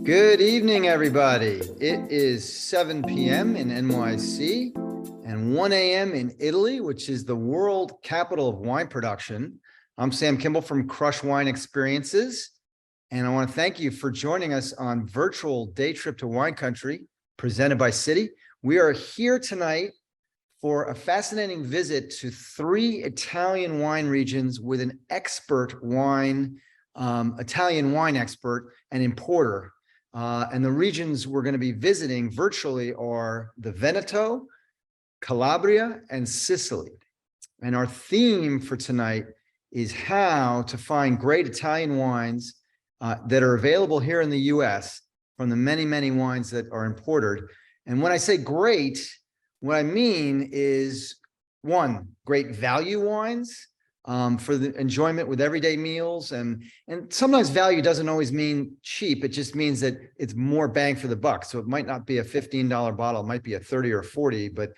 Good evening, everybody. It is 7 p.m. in NYC and 1 a.m. in Italy, which is the world capital of wine production. I'm Sam Kimball from Crush Wine Experiences, and I want to thank you for joining us on virtual day trip to wine country presented by Citi. We are here tonight for a fascinating visit to 3 Italian wine regions with an expert wine, Italian wine expert and importer. And the regions we're going to be visiting virtually are the Veneto, Calabria, and Sicily. And our theme for tonight is how to find great Italian wines that are available here in the US from the many, many wines that are imported. And when I say great, what I mean is, one, great value wines for the enjoyment with everyday meals. And sometimes value doesn't always mean cheap. It just means that it's more bang for the buck. So it might not be a $15 bottle, it might be a 30 or 40, but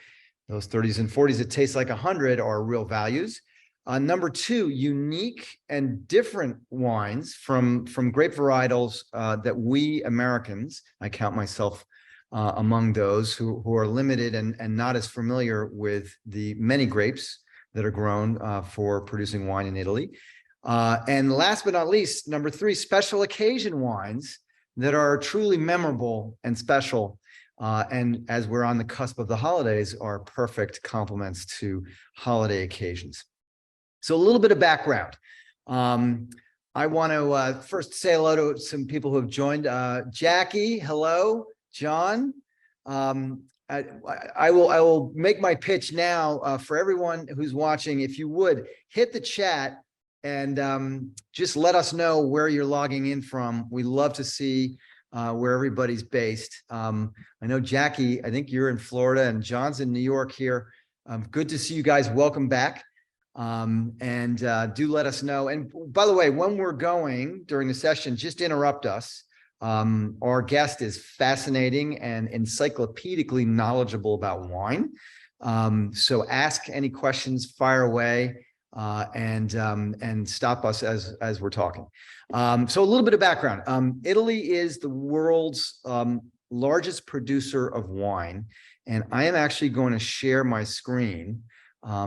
those 30s and 40s that taste like 100 are real values. Number 2, unique and different wines from grape varietals that we Americans, I count myself among those who are limited and not as familiar with the many grapes that are grown for producing wine in Italy. And last but not least, number 3, special occasion wines that are truly memorable and special. And as we're on the cusp of the holidays, are perfect complements to holiday occasions. So a little bit of background. I want to first say hello to some people who have joined. Jackie, hello. John, I will make my pitch now for everyone who's watching. If you would hit the chat and just let us know where you're logging in from. We love to see where everybody's based. I know Jackie, I think you're in Florida, and John's in New York here. Good to see you guys. Welcome back. And do let us know. And by the way, when we're going during the session, just interrupt us. Our guest is fascinating and encyclopedically knowledgeable about wine. So ask any questions, fire away, and stop us as we're talking. So a little bit of background. Italy is the world's largest producer of wine. And I am actually going to share my screen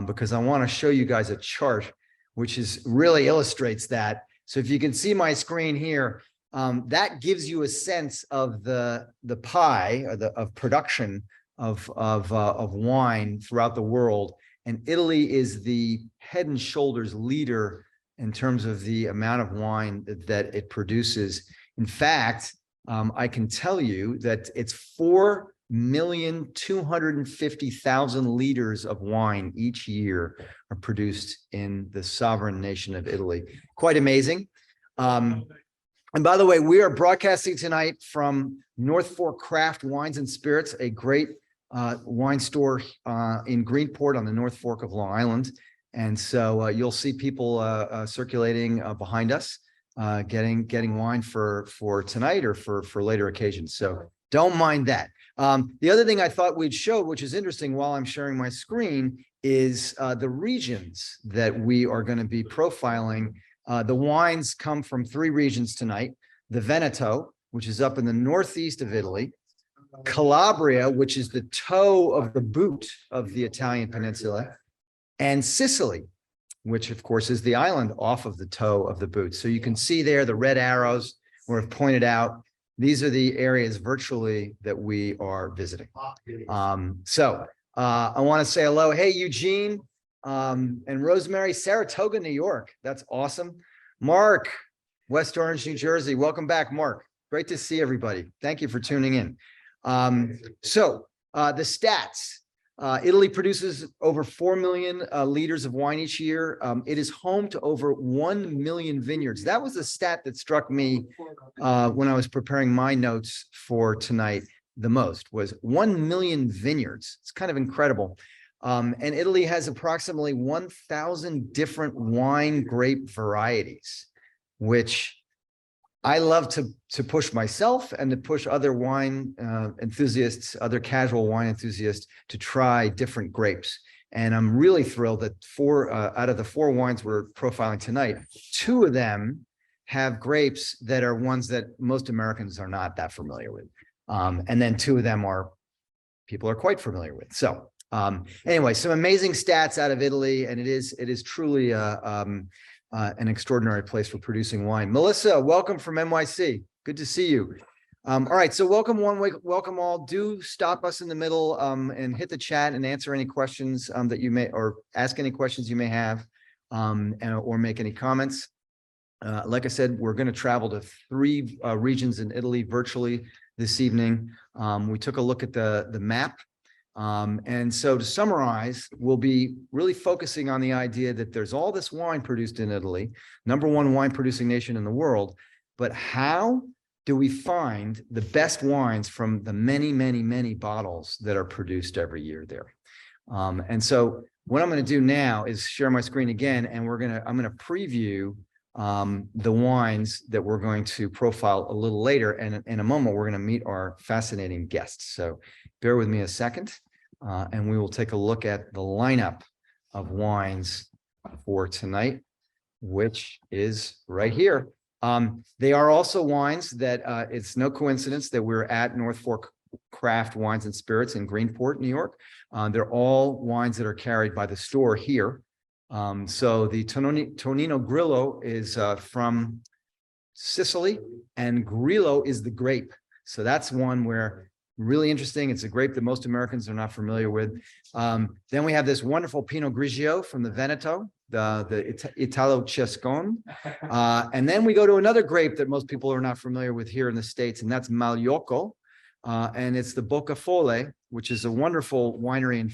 because I want to show you guys a chart which really illustrates that. So if you can see my screen here, that gives you a sense of the pie or of production of wine throughout the world. And Italy is the head and shoulders leader in terms of the amount of wine that it produces. In fact, I can tell you that it's 4,250,000 liters of wine each year are produced in the sovereign nation of Italy. Quite amazing. And by the way, we are broadcasting tonight from North Fork Craft Wines and Spirits, a great wine store in Greenport on the North Fork of Long Island. And so you'll see people circulating behind us, getting wine for tonight or for later occasions. So don't mind that. The other thing I thought we'd show, which is interesting while I'm sharing my screen, is the regions that we are going to be profiling. The wines come from 3 regions tonight: the Veneto, which is up in the northeast of Italy; Calabria, which is the toe of the boot of the Italian peninsula; and Sicily, which of course is the island off of the toe of the boot. So you can see there the red arrows where I've pointed out. These are the areas virtually that we are visiting. So I want to say hello. Hey, Eugene. And Rosemary, Saratoga, New York. That's awesome. Mark, West Orange, New Jersey. Welcome back, Mark. Great to see everybody. Thank you for tuning in. So the stats. Italy produces over 4 million liters of wine each year. It is home to over 1 million vineyards. That was a stat that struck me when I was preparing my notes for tonight the most, was 1 million vineyards. It's kind of incredible. And Italy has approximately 1,000 different wine grape varieties, which I love to push myself and to push other wine enthusiasts, other casual wine enthusiasts, to try different grapes. And I'm really thrilled that 4 out of the 4 wines we're profiling tonight, 2 of them have grapes that are ones that most Americans are not that familiar with. And then two of them are people are quite familiar with. So anyway, some amazing stats out of Italy, and it is truly an extraordinary place for producing wine. Melissa, welcome from NYC. Good to see you. All right, so welcome welcome all. Do stop us in the middle and hit the chat and answer any questions that you may, or ask any questions you may have, or make any comments. Like I said, we're going to travel to 3 regions in Italy virtually this evening. We took a look at the map. And so to summarize, we'll be really focusing on the idea that there's all this wine produced in Italy, #1 wine producing nation in the world, but how do we find the best wines from the many, many, many bottles that are produced every year there? And so what I'm going to do now is share my screen again, and I'm going to preview the wines that we're going to profile a little later. And in a moment, we're going to meet our fascinating guests. So bear with me a second, and we will take a look at the lineup of wines for tonight, which is right here. They are also wines that it's no coincidence that we're at North Fork Craft Wines and Spirits in Greenport, New York. They're all wines that are carried by the store here. So the Tonino Grillo is from Sicily, and Grillo is the grape. So that's one where really interesting. It's a grape that most Americans are not familiar with. Then we have this wonderful Pinot Grigio from the Veneto, the Italo Cescon. And then we go to another grape that most people are not familiar with here in the States, and that's Magliocco. And it's the Boccafole, which is a wonderful winery and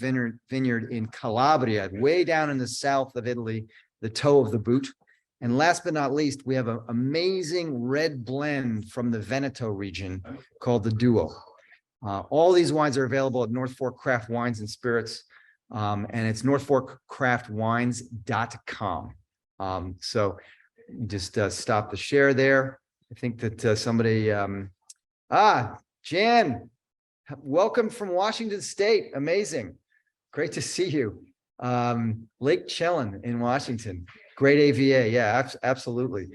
vineyard in Calabria, way down in the south of Italy, the toe of the boot. And last but not least, we have an amazing red blend from the Veneto region called the Duo. All these wines are available at North Fork Craft Wines and Spirits, and it's northforkcraftwines.com. So just stop the share there. I think that somebody, Jan, welcome from Washington State. Amazing. Great to see you. Lake Chelan in Washington. Great AVA. Yeah, absolutely.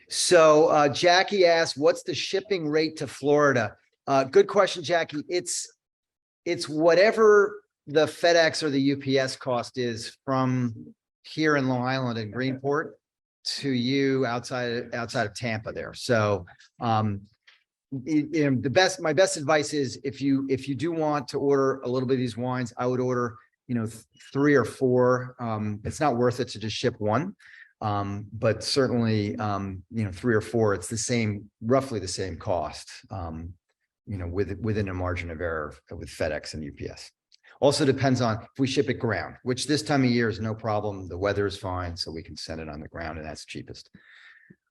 So Jackie asked, what's the shipping rate to Florida? Good question, Jackie. It's whatever the FedEx or the UPS cost is from here in Long Island and Greenport to you outside of Tampa there. So my best advice is if you do want to order a little bit of these wines, I would order 3 or 4. It's not worth it to just ship one. But certainly, 3 or 4, it's roughly the same cost, within a margin of error with FedEx and UPS. Also depends on if we ship it ground, which this time of year is no problem. The weather is fine, so we can send it on the ground, and that's cheapest.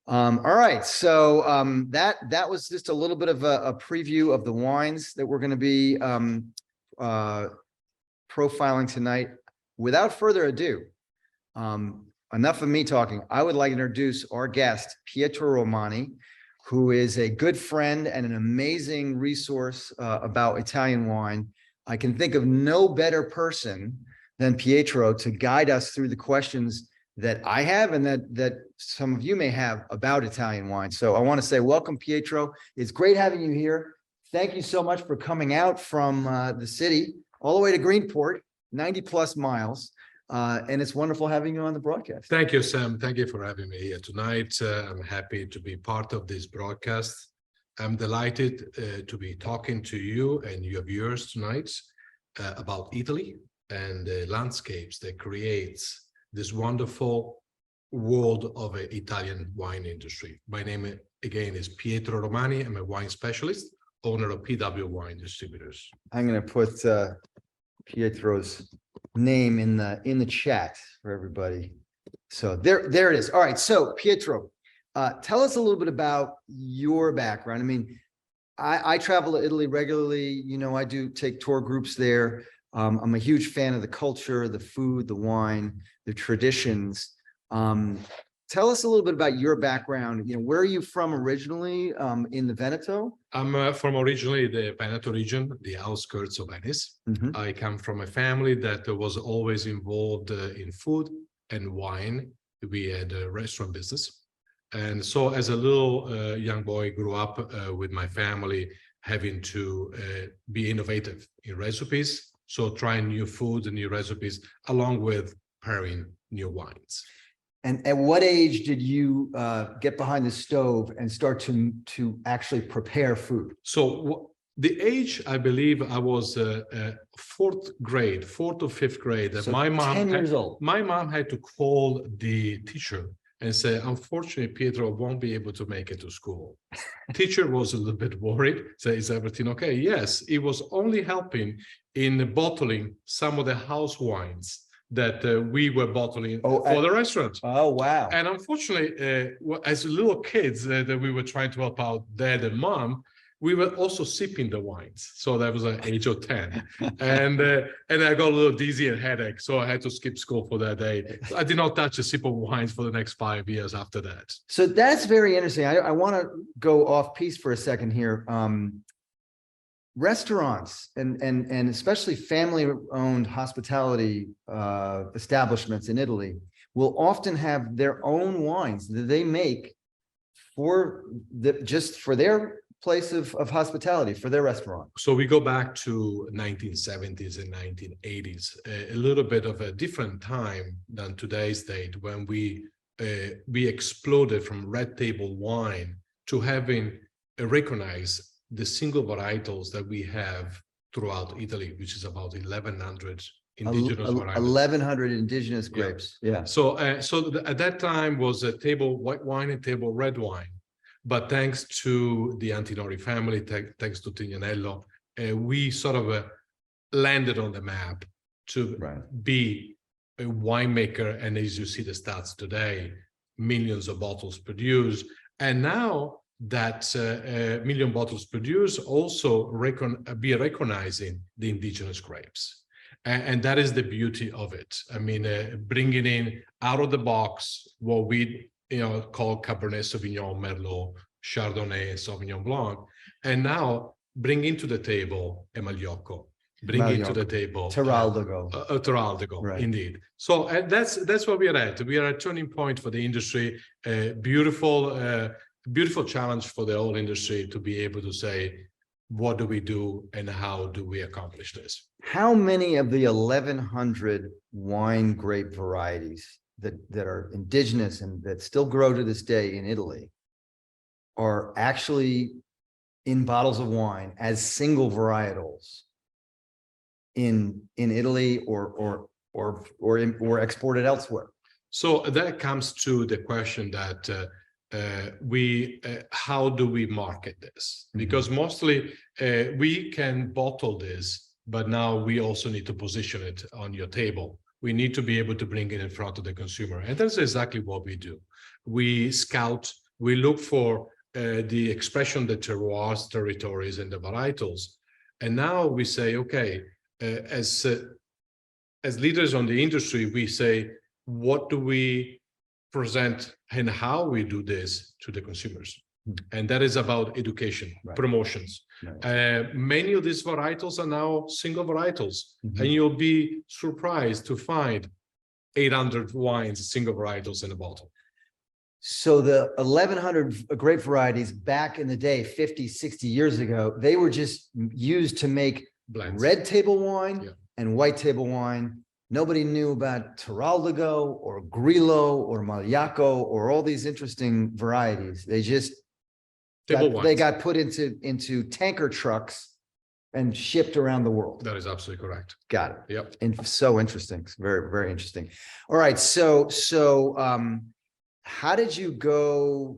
All right, so that was just a little bit of a preview of the wines that we're going to be profiling tonight. Without further ado, enough of me talking. I would like to introduce our guest, Pietro Romani, who is a good friend and an amazing resource about Italian wine. I can think of no better person than Pietro to guide us through the questions that I have and that some of you may have about Italian wine. So I want to say welcome, Pietro. It's great having you here. Thank you so much for coming out from the city all the way to Greenport, 90+ miles. And it's wonderful having you on the broadcast. Thank you, Sam. Thank you for having me here tonight. I'm happy to be part of this broadcast. I'm delighted to be talking to you and your viewers tonight about Italy and the landscapes that creates this wonderful world of an Italian wine industry. My name again is Pietro Romani. I'm a wine specialist, owner of PW Wine Distributors. I'm going to put Pietro's name in the chat for everybody. So there it is. All right. So Pietro, tell us a little bit about your background. I mean, I travel to Italy regularly. I do take tour groups there. I'm a huge fan of the culture, the food, the wine, the traditions. Tell us a little bit about your background. Where are you from originally in the Veneto? I'm from originally the Veneto region, the outskirts of Venice. Mm-hmm. I come from a family that was always involved in food and wine. we had a restaurant business. And so as a little young boy, grew up with my family, having to be innovative in recipes. So trying new foods and new recipes, along with pairing new wines. And at what age did you get behind the stove and start to actually prepare food? So the age, I believe I was fourth or fifth grade. So my mom 10 years old. My mom had to call the teacher and say, unfortunately, Pietro won't be able to make it to school. Teacher was a little bit worried. Say, is everything okay? Yes, it was only helping in bottling some of the house wines that we were bottling for the restaurant. Oh, wow. And unfortunately, as little kids that we were trying to help out dad and mom, we were also sipping the wines. So that was at age of 10. And I got a little dizzy and headache. So I had to skip school for that day. I did not touch a sip of wines for the next 5 years after that. So that's very interesting. I want to go off piece for a second here. Restaurants and especially family-owned hospitality establishments in Italy will often have their own wines that they make just for their place of hospitality, for their restaurant. So we go back to 1970s and 1980s, a little bit of a different time than today's date, when we exploded from red table wine to having recognized the single varietals that we have throughout Italy, which is about 1,100 indigenous varietals. 1,100 indigenous grapes. Yeah. So, at that time was a table white wine and table red wine. But thanks to the Antinori family, thanks to Tignanello, we sort of landed on the map to be a winemaker. And as you see the stats today, millions of bottles produced. And now that million bottles produced, also be recognizing the indigenous grapes. And that is the beauty of it. I mean, bringing in out of the box what we call Cabernet Sauvignon, Merlot, Chardonnay, Sauvignon Blanc, and now bring into the table a Magliocco, bring into the table Terraldigo, right. Indeed. So that's where we are at. We are at a turning point for the industry. Beautiful challenge for the whole industry to be able to say, what do we do and how do we accomplish this? How many of the 1,100 wine grape varieties that are indigenous and that still grow to this day in Italy are actually in bottles of wine as single varietals in Italy or exported elsewhere? So that comes to the question that how do we market this? Because mostly we can bottle this, but now we also need to position it on your table. We need to be able to bring it in front of the consumer. And that's exactly what we do. We scout, we look for the expression, the terroirs, territories, and the varietals. And now we say, okay, as leaders on the industry, we say, what do we present and how we do this to the consumers? And that is about education, promotions. Many of these varietals are now single varietals, and you'll be surprised to find 800 wines, single varietals in a bottle. So the 1,100 grape varieties back in the day, 50, 60 years ago, they were just used to make blends. Red table wine and white table wine. Nobody knew about Terraldigo or Grillo or Magliocco or all these interesting varieties. They just got put into tanker trucks and shipped around the world. That is absolutely correct. Got it. Yep. And so interesting. Very, very interesting. All right. So how did you go?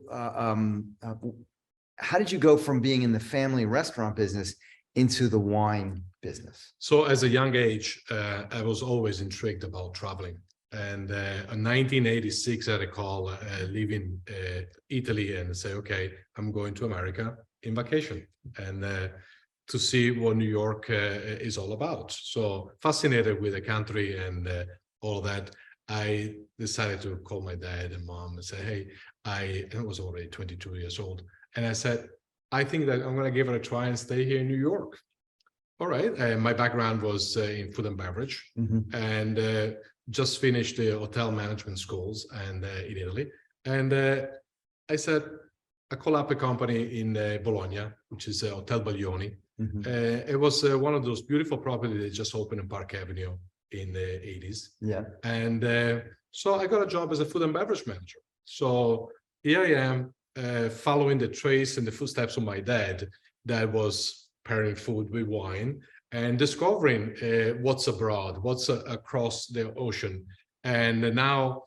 How did you go from being in the family restaurant business into the wine business? So as a young age, I was always intrigued about traveling. And in 1986, I recall leaving Italy and say, okay, I'm going to America in vacation and to see what New York is all about. So fascinated with the country and all that, I decided to call my dad and mom and say, hey, I was already 22 years old. And I said, I think that I'm going to give it a try and stay here in New York. All right. My background was in food and beverage, Mhm. and just finished the hotel management schools and in Italy. And I said, I call up a company in Bologna, which is Hotel Baglioni. Mhm. It was one of those beautiful properties that just opened in Park Avenue in the 80s. Yeah. And so I got a job as a food and beverage manager. So here I am, following the trace and the footsteps of my dad that was pairing food with wine and discovering what's abroad, what's across the ocean. And now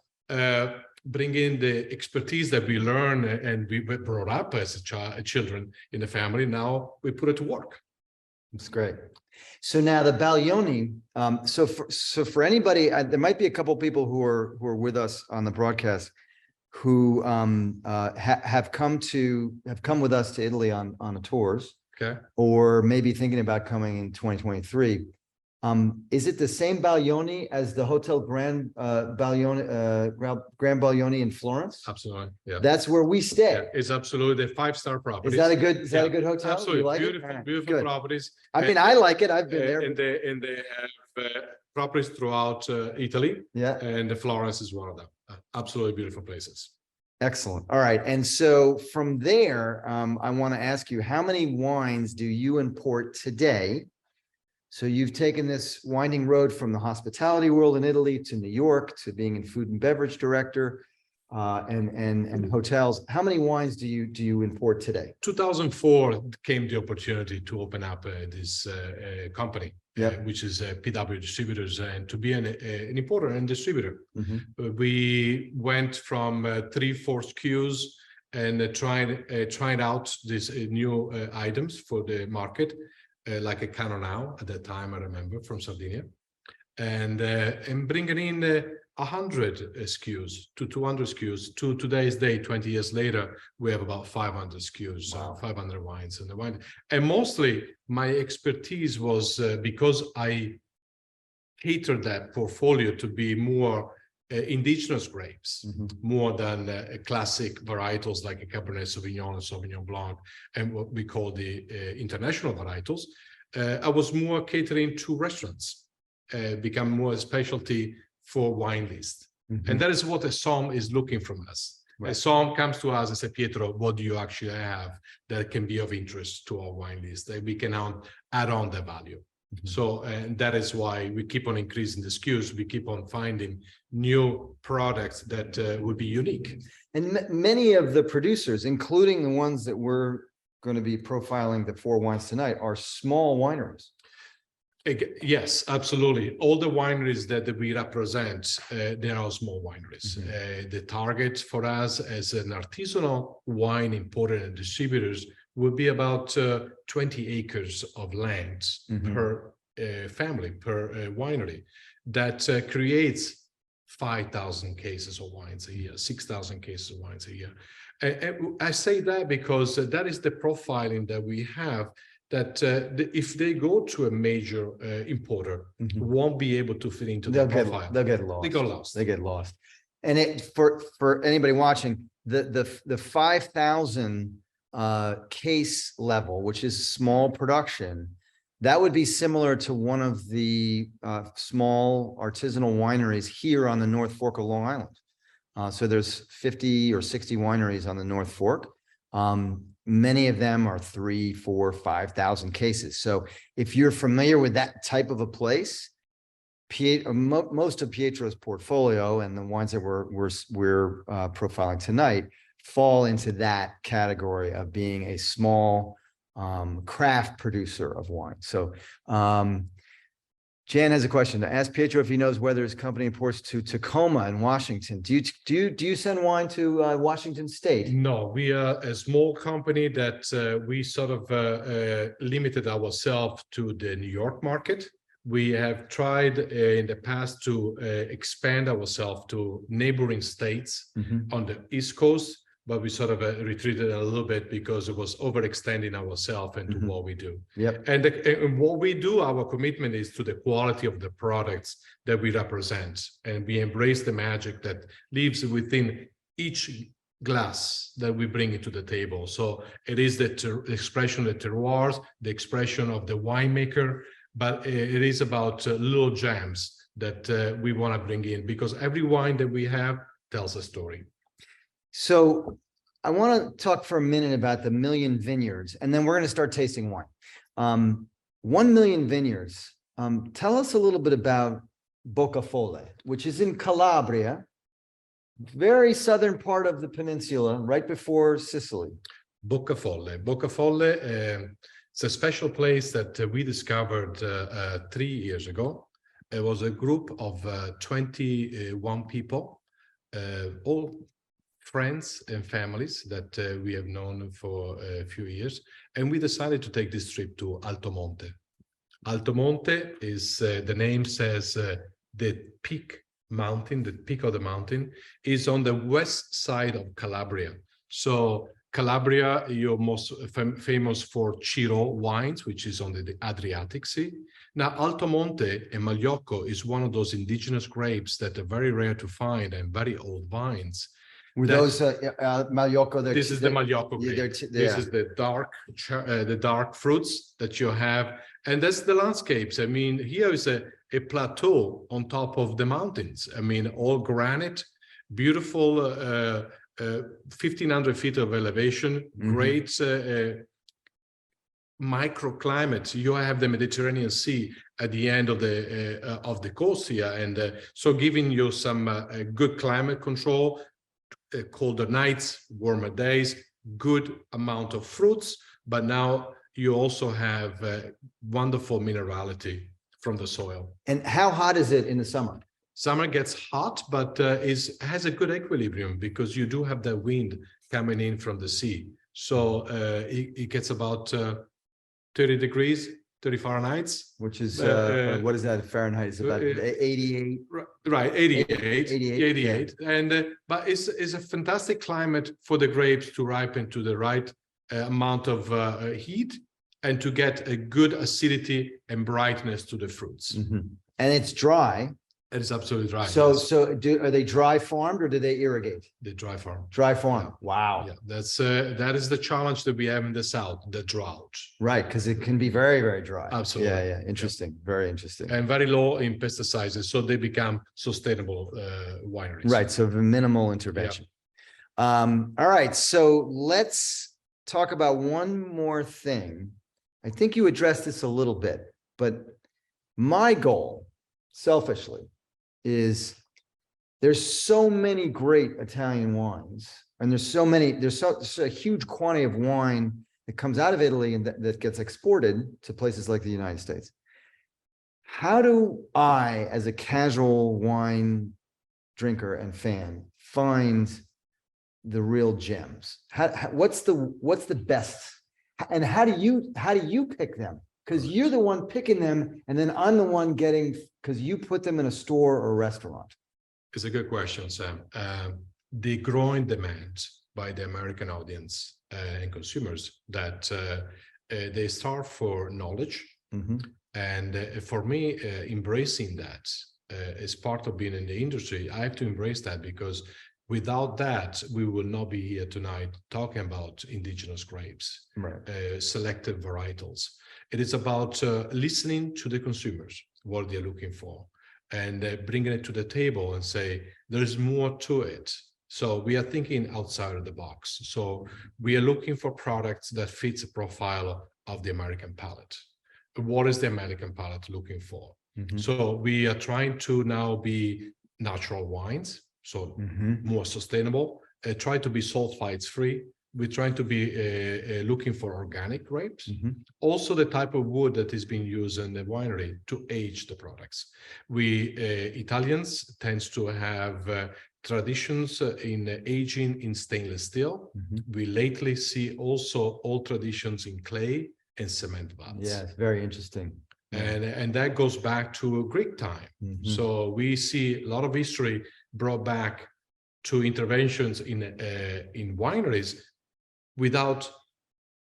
bringing the expertise that we learn and we were brought up as children in the family, now we put it to work. That's great. So now the Baglioni, so for anybody, there might be a couple people who are with us on the broadcast who have come with us to Italy on the tours, Okay. or maybe thinking about coming in 2023. Is it the same Baglioni as the Hotel Grand Baglioni in Florence? Absolutely. Yeah. That's where we stay. Yeah, it's absolutely a 5-star property. Is that a good hotel? Absolutely. You like Beautiful, it? All right, beautiful good. properties. I mean, I like it. I've been there. And they have properties throughout Italy. Yeah. And Florence is one of them. Absolutely beautiful places. Excellent. All right. And so from there, I want to ask you, how many wines do you import today? So you've taken this winding road from the hospitality world in Italy to New York to being in food and beverage director and hotels. How many wines do you import today? 2004 came the opportunity to open up this company, which is PW Distributors, and to be an importer and distributor. Mm-hmm. We went from 3-4 SKUs and tried out these new items for the market. Like a Canonau at that time, I remember, from Sardinia, and bringing in 100 SKUs to 200 SKUs to today's day, 20 years later, we have about 500 SKUs, Wow. 500 wines in the wine. And mostly my expertise was because I catered that portfolio to be more indigenous grapes, more than classic varietals like a Cabernet Sauvignon and Sauvignon Blanc, and what we call the international varietals. I was more catering to restaurants, become more a specialty for wine list. And that is what a SOM is looking from us. Right. A SOM comes to us and says, Pietro, what do you actually have that can be of interest to our wine list? That we can add on the value. So, and that is why we keep on increasing the SKUs. We keep on finding new products that would be unique. And many of the producers, including the ones that we're going to be profiling the 4 wines tonight, are small wineries. Yes, absolutely. All the wineries that we represent, they are small wineries. The target for us as an artisanal wine importer and distributors would be about 20 acres of land per family, per winery. That creates 5,000 cases of wines a year, 6,000 cases of wines a year. And I say that because that is the profiling that we have, that if they go to a major importer, won't be able to fit into the profile. They'll get lost. They go lost. They get lost. And for anybody watching, the 5,000 case level, which is small production, that would be similar to one of the small artisanal wineries here on the North Fork of Long Island. So there's 50 or 60 wineries on the North Fork. Many of them are 3, 4, 5,000 cases. So if you're familiar with that type of a place, most of Pietro's portfolio and the wines that we're profiling tonight fall into that category of being a small craft producer of wine. So Jan has a question to ask Pietro if he knows whether his company imports to Tacoma in Washington. Do you send wine to Washington State? No, we are a small company that we sort of limited ourselves to the New York market. We have tried in the past to expand ourselves to neighboring states on the East Coast, but we sort of retreated a little bit because it was overextending ourselves into what we do. Yep. And what we do, our commitment is to the quality of the products that we represent. And we embrace the magic that lives within each glass that we bring into the table. So it is the expression of the terroirs, the expression of the winemaker, but it is about little gems that we want to bring in, because every wine that we have tells a story. So I want to talk for a minute about the Million Vineyards, and then we're going to start tasting wine. 1 million vineyards. Tell us a little bit about Bocafolle, which is in Calabria, very southern part of the peninsula, right before Sicily. Bocafolle. Bocafolle, it's a special place that we discovered 3 years ago. It was a group of 21 people, all friends and families that we have known for a few years. And we decided to take this trip to Alto Monte. Alto Monte is, the name says, the peak mountain, the peak of the mountain is on the west side of Calabria. So Calabria, you're most famous for Ciro wines, which is on the Adriatic Sea. Now, Alto Monte and Magliocco is one of those indigenous grapes that are very rare to find and very old vines. Were those Magliocco? This is the Magliocco grape. This is the dark fruits that you have. And that's the landscapes. I mean, here is a plateau on top of the mountains. I mean, all granite, beautiful 1,500 feet of elevation, great microclimate. You have the Mediterranean Sea at the end of the coast here, and so giving you some good climate control, colder nights, warmer days, good amount of fruits, but now you also have wonderful minerality from the soil. And how hot is it in the summer? Summer gets hot, but has a good equilibrium because you do have that wind coming in from the sea. So it gets about 30 degrees, 30 Fahrenheit. Which is, what is that Fahrenheit? It's about 88? Right, 88. 88. Yeah. And but it's a fantastic climate for the grapes to ripen to the right amount of heat and to get a good acidity and brightness to the fruits. And it's dry. It is absolutely dry. So, yes. are they dry farmed or do they irrigate? The dry farm. Dry farm. Yeah. Wow. Yeah, that is the challenge that we have in the south, the drought. Right, because it can be very, very dry. Absolutely. Yeah. Interesting. Yeah. Very interesting. And very low in pesticides, so they become sustainable wineries. Right. So minimal intervention. Yeah. All right. So let's talk about one more thing. I think you addressed this a little bit, but my goal, selfishly, is there's so many great Italian wines, and there's such a huge quantity of wine that comes out of Italy and that gets exported to places like the United States. How do I, as a casual wine drinker and fan, find the real gems? What's the best? And how do you pick them? Because you're the one picking them, and then I'm the one getting, because you put them in a store or a restaurant. It's a good question, Sam. The growing demand by the American audience and consumers that they starve for knowledge. And for me, embracing that as part of being in the industry, I have to embrace that, because without that, we will not be here tonight talking about indigenous grapes, right. Selected varietals. It is about listening to the consumers, what they're looking for, and bringing it to the table and say, there's more to it. So we are thinking outside of the box. So we are looking for products that fits the profile of the American palate. What is the American palate looking for? So we are trying to now be natural wines, so more sustainable, try to be sulfites free. We're trying to be looking for organic grapes, also the type of wood that is being used in the winery to age the products. We Italians tends to have traditions in aging in stainless steel. We lately see also old traditions in clay and cement vats. Yeah, it's very interesting. And that goes back to Greek time. So we see a lot of history brought back to interventions in wineries without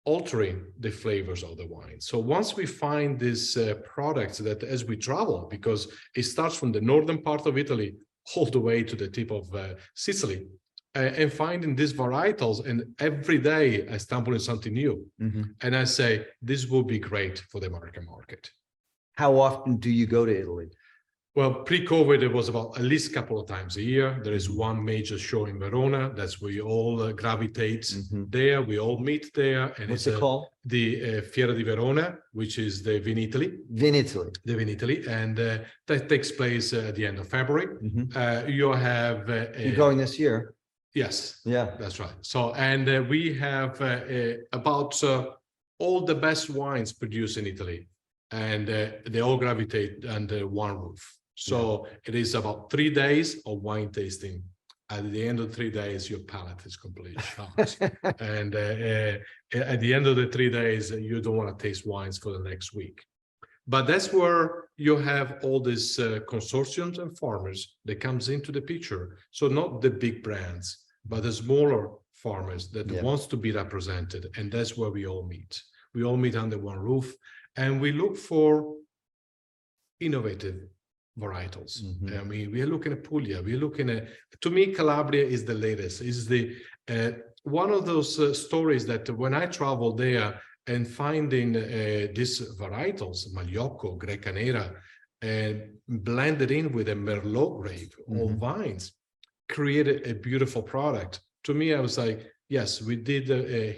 altering the flavors of the wine. So once we find these products that as we travel, because it starts from the northern part of Italy all the way to the tip of Sicily, and finding these varietals. And every day I stumble on something new. And I say, this will be great for the American market. How often do you go to Italy? Well, pre-COVID, it was about at least a couple of times a year. There is one major show in Verona. That's where you all gravitate there. We all meet there. And What's it's it called? The Fiera di Verona, which is the Vinitaly. Vinitaly. The Vinitaly. And that takes place at the end of February. You have... You're going this year? Yes. Yeah. That's right. So, and we have about all the best wines produced in Italy. And they all gravitate under one roof. So it is about 3 days of wine tasting. At the end of 3 days, your palate is completely shot. And at the end of the 3 days, you don't want to taste wines for the next week. But that's where you have all these consortiums and farmers that comes into the picture. So not the big brands, but the smaller farmers that wants to be represented. And that's where we all meet. We all meet under one roof. And we look for innovative varietals. I mean, we are looking at Puglia. We're looking at, to me, Calabria is the latest. Is the one of those stories that when I travel there and finding these varietals, Magliocco, Greca Nera, blended in with a Merlot grape or vines, created a beautiful product. To me, I was like, yes, we did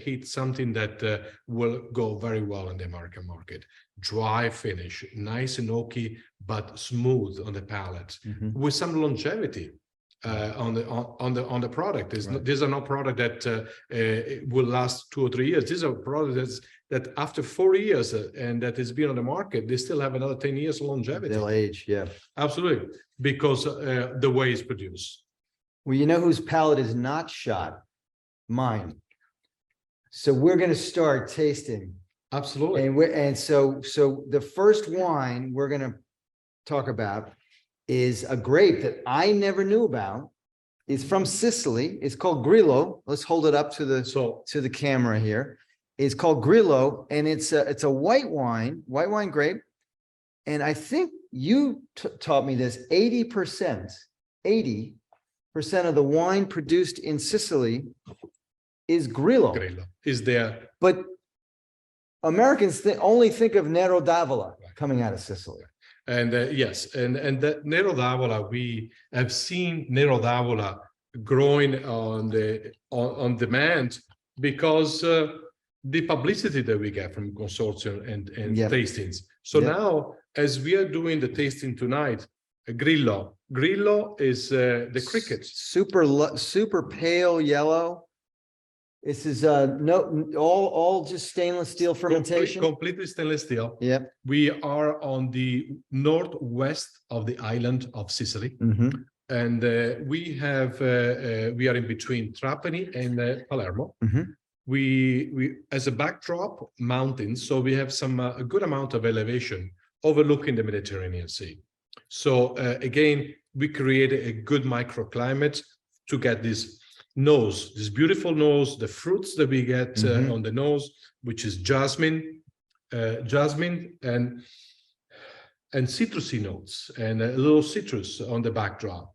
hit something that will go very well in the American market. Dry finish, nice and oaky, but smooth on the palate, with some longevity on the product. These are not product that will last 2 or 3 years. These are products that after 4 years and that has been on the market, they still have another 10 years of longevity. They'll age, yeah. Absolutely, because the way it's produced. Well, you know whose palate is not shot? Mine. So we're going to start tasting. Absolutely. And so the first wine we're going to talk about is a grape that I never knew about. It's from Sicily. It's called Grillo. Let's hold it up to the camera here. It's called Grillo, and it's a white wine grape. And I think you taught me this, 80% of the wine produced in Sicily is Grillo. Grillo is there. But Americans only think of Nero d'Avola coming out of Sicily. And yes, and that Nero d'Avola, we have seen Nero d'Avola growing on demand because the publicity that we get from consortium and tastings. So now, as we are doing the tasting tonight, Grillo is the cricket. Super pale yellow. This is all just stainless steel fermentation. Completely stainless steel. Yeah. We are on the northwest of the island of Sicily, and we are in between Trapani and Palermo. We as a backdrop, mountains, so we have some a good amount of elevation overlooking the Mediterranean Sea. So again, we created a good microclimate to get this beautiful nose, the fruits that we get on the nose, which is jasmine and citrusy notes and a little citrus on the backdrop.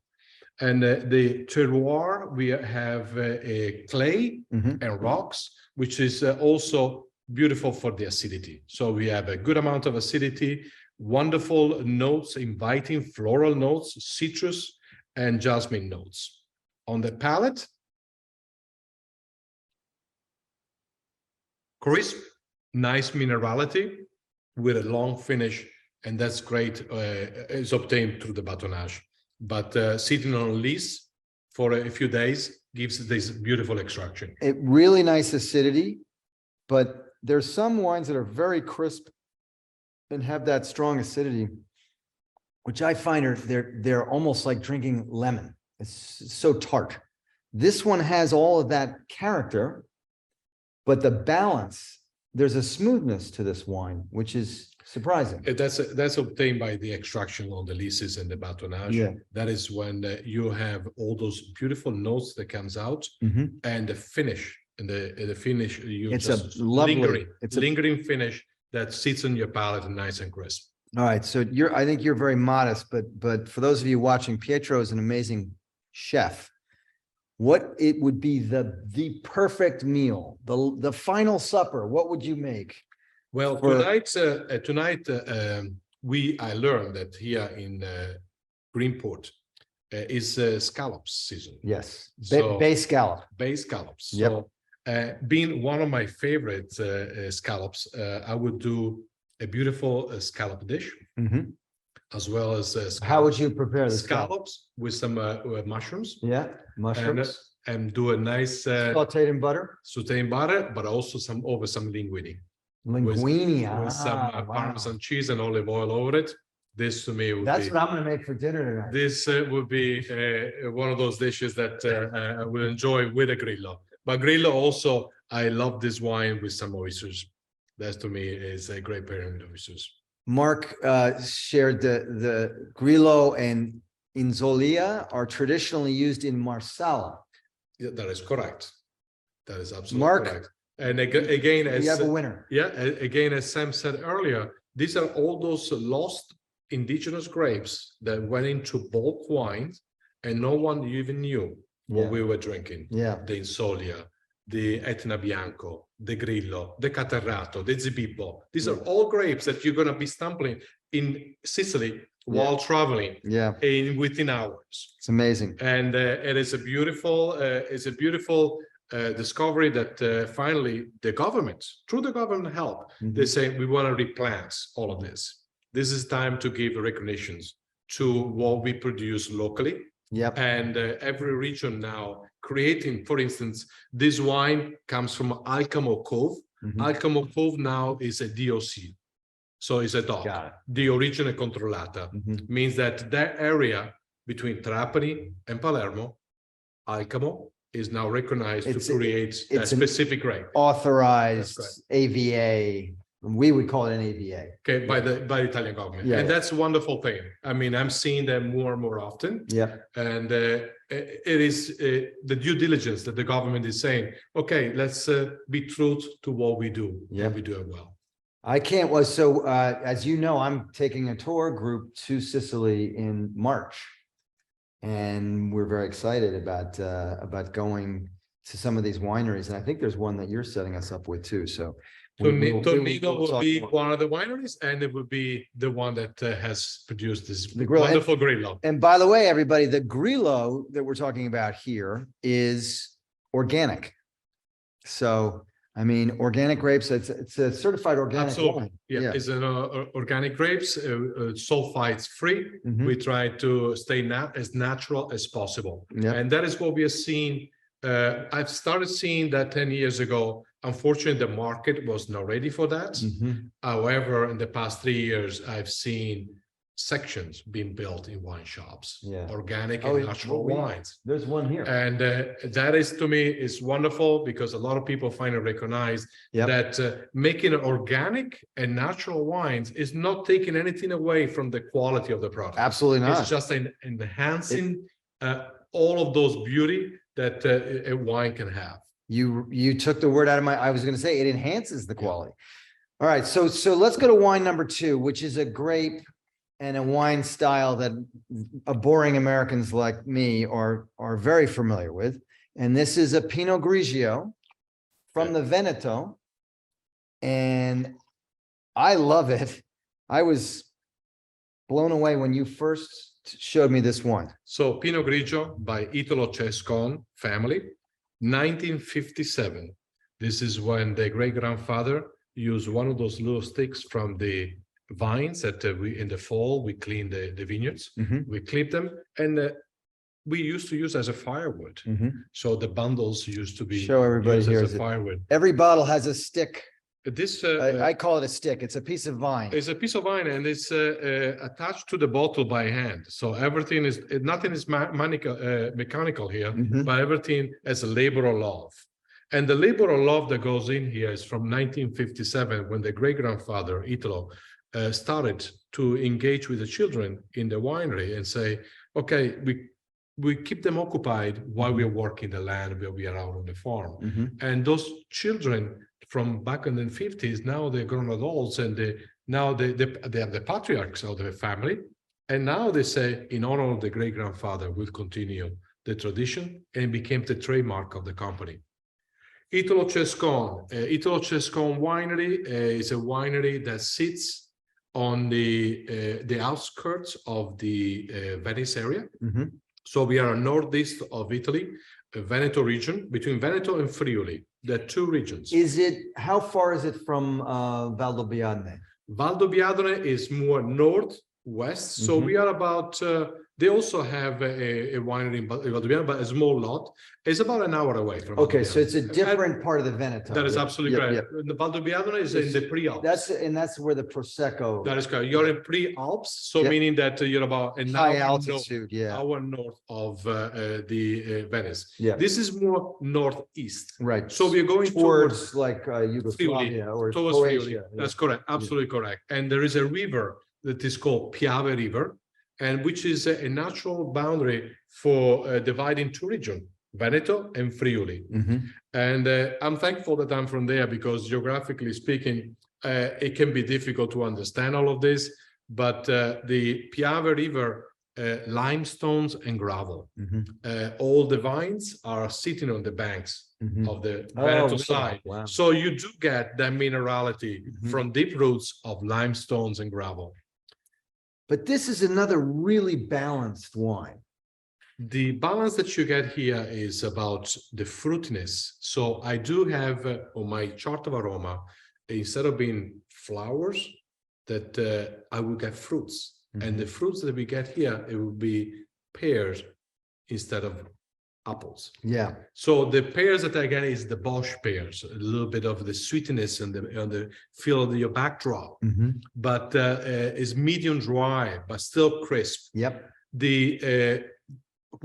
And the terroir, we have a clay and rocks, which is also beautiful for the acidity. So we have a good amount of acidity, wonderful notes, inviting floral notes, citrus and jasmine notes. On the palate, crisp, nice minerality with a long finish, and that's great. It's obtained through the batonnage, but sitting on a lees for a few days gives this beautiful extraction. Really nice acidity, but there's some wines that are very crisp and have that strong acidity, which I find they're almost like drinking lemon. It's so tart. This one has all of that character, but the balance, there's a smoothness to this wine, which is surprising. That's obtained by the extraction on the leases and the batonnage. Yeah. That is when you have all those beautiful notes that comes out, and the finish. And the finish, It's a lovely, lingering finish that sits on your palate nice and crisp. All right, so I think you're very modest, but for those of you watching, Pietro is an amazing chef. what it would be the perfect meal, the final supper, what would you make? Well, For- tonight I learned that here in Greenport is scallops season. Yes, So- bay scallop. Bay scallops. Yep. So, being one of my favorite scallops, I would do a beautiful scallop dish, Mhm. as well as How would you prepare the scallop? scallops with some mushrooms, Yeah, mushrooms, and do a nice sauteed in butter, saute in butter, but also some linguine linguine. with some Wow. Parmesan cheese and olive oil over it. This to me would That's be. what I'm gonna make for dinner tonight. This would be one of those dishes that I will enjoy with a grillo. But grillo also, I love this wine with some oysters. That to me is a great pairing with oysters. Mark shared the Grillo and Inzolia are traditionally used in Marsala. Yeah, that is correct. That is absolutely Mark, correct. And again, as You have a winner. again, as Sam said earlier, these are all those lost indigenous grapes that went into bulk wines, and no one even knew what Yeah. we were drinking. Yeah. The Insolia, the Etna Bianco, the Grillo, the Catarrato, the Zibibbo. These are all grapes that you're going to be sampling in Sicily while traveling Yeah, within hours. it's amazing. And it is a beautiful discovery that finally the government, through the government help, they say we want to replant all of this. This is time to give recognitions to what we produce locally. Yep. And every region now creating, for instance, this wine comes from Alcamo Cove. Mhm. Alcamo Cove now is a DOC. So it's a DOC, Got it. di origine controllata. Mhm. Means that area between Trapani and Palermo, Alcamo, is now recognized It's- to create a it's an- specific grape. Authorized That's AVA. We would call it an AVA. Okay, by the Italian government. Yeah, And yeah. that's a wonderful thing. I mean, I'm seeing them more and more often. Yeah. And it is the due diligence that the government is saying, okay, let's be true to what we do. Yeah. And we do it well. I can't was so as you know, I'm taking a tour group to Sicily in March. And we're very excited about going to some of these wineries. And I think there's one that you're setting us up with too. So Tornido will talk be more. one of the wineries, and it will be the one that has produced this The Grillo. wonderful Grillo. And by the way, everybody, the Grillo that we're talking about here is organic. So, I mean, organic grapes, it's a certified organic Absolutely. wine. Yeah, it's an organic grapes, sulfites free. Mhm. We try to stay as natural as possible. Yep. And that is what we are seeing. I've started seeing that 10 years ago. Unfortunately, the market was not ready for that. Mhm. However, in the past 3 years, I've seen sections being built in wine shops, Yeah. organic Oh, and natural wines. There's one here. And that is, to me, is wonderful because a lot of people finally recognize Yep. that making organic and natural wines is not taking anything away from the quality of the product. Absolutely not. It's just enhancing all of those beauty that a wine can have. You took the word out of I was gonna say it enhances the quality. All right, so let's go to wine number 2, which is a grape and a wine style that boring Americans like me are very familiar with. And this is a Pinot Grigio from the Veneto. And I love it. I was blown away when you first showed me this one. So Pinot Grigio by Italo Cescon family, 1957. This is when the great-grandfather used one of those little sticks from the vines that we in the fall we clean the vineyards, we clip them, and we used to use as a firewood. So the bundles used to be Show everybody used here. as a firewood. Every bottle has a stick. This I call it a stick. It's a piece of vine. it's a piece of vine, and it's attached to the bottle by hand. So everything is nothing is mechanical here, but everything has a labor of love. And the labor of love that goes in here is from 1957, when the great-grandfather Italo started to engage with the children in the winery and say, okay, we keep them occupied while we are working the land, where we are out on the farm. And those children from back in the 50s, now they're grown adults, and they are the patriarchs of the family. And now they say, in honor of the great-grandfather, we'll continue the tradition, and became the trademark of the company. Italo Cescon Winery is a winery that sits on the outskirts of the Venice area. Mhm. So we are northeast of Italy, Veneto region, between Veneto and Friuli. There are two regions. How far is it from Valdobbiadene? Valdobbiadene is more northwest, so we are about. They also have a winery in Valdobbiadene, but a small lot. It's about an hour away from. Okay, so it's a Valdobbiadene. different part of the Veneto. That is absolutely Yep, correct. yep. The Valdobbiadene is in the pre-Alps. That's where the Prosecco. That is correct. You're in pre-Alps, so Yep. meaning that you're about an High hour altitude, yeah. hour north of the Venice. Yeah. This is more northeast. Right. So we're going towards like Yugoslavia or towards Friuli. Croatia. Yeah. That's correct. Absolutely correct. And there is a river that is called Piave River, and which is a natural boundary for dividing two regions, Veneto and Friuli. Mhm. And I'm thankful that I'm from there, because geographically speaking, it can be difficult to understand all of this, but the Piave River, limestones and gravel, Mhm. all the vines are sitting on the banks Mhm. of the Oh, Veneto really? side. Wow. So you do get that minerality from deep roots of limestones and gravel. But this is another really balanced wine. The balance that you get here is about the fruitiness. So I do have on my chart of aroma, instead of being flowers, that I will get fruits. And the fruits that we get here, it will be pears instead of apples. Yeah. So the pears that I get is the Bosch pears, a little bit of the sweetness and the feel of your backdrop, Mhm. but is medium dry, but still crisp. Yep.